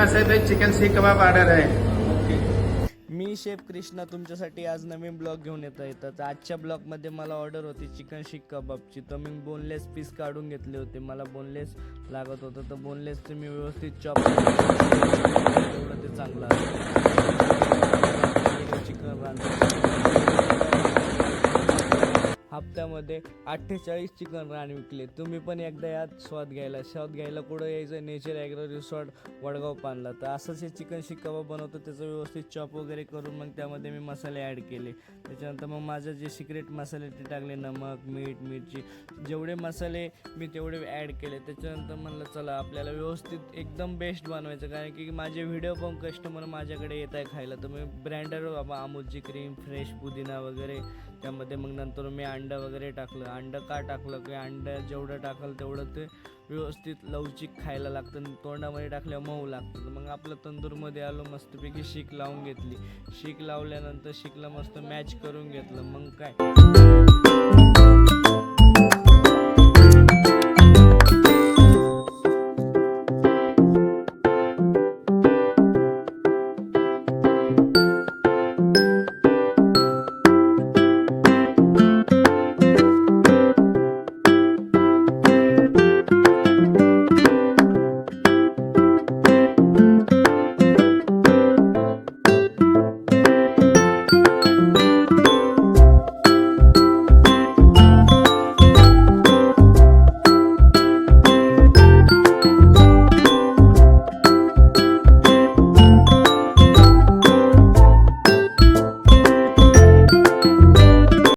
अपनासाठी chicken सीख कबाब order आहे. मी chef Krishna तुमच्यासाठी आज नवीन ब्लॉग घेऊन येतो आहे. तर आजच्या ब्लॉगमध्ये मला ऑर्डर होती चिकन शीख कबाबची. तर मी बोनलेस पीस काढून घेतले होते. मला बोनलेस लागत होतं तर बोनलेसचे मी व्यवस्थित चॉप तेवढं ते चांगलं चिकन हप्त्यामध्ये 48 चिकन रान विकले. तुम्ही पण एकदा यात स्वाद घ्यायला कुठं यायचं, नेचर ॲग्रो रिसॉर्ट वडगाव पानला. तर असंच हे चिकन शीख कबाब बनवतो. त्याचं व्यवस्थित चॉप वगैरे करून मग त्यामध्ये मी मसाले ॲड केले. त्याच्यानंतर मग माझं जे सिक्रेट मसाले ते टाकले, नमक, मीठ, मिरची, जेवढे मसाले मी तेवढे ॲड केले. त्याच्यानंतर म्हणलं चला आपल्याला व्यवस्थित एकदम बेस्ट बनवायचं, कारण की माझे व्हिडिओ पण कस्टमर माझ्याकडे येत आहे खायला. तर मी ब्रँडर अमूलची क्रीम, फ्रेश पुदिना वगैरे त्यामध्ये. मग नंतर मी अंडं वगैरे टाकलं. अंडं का टाकलं की अंडं जेवढं टाकलं तेवढं ते व्यवस्थित लवचिक खायला लागतं. तोंडामध्ये टाकल्यावर मऊ लागतं. मग आपलं तंदूरमध्ये आलो, मस्तपैकी शीख लावून घेतली. शीख लावल्यानंतर शीखला मस्त मॅच करून घेतलं. मग काय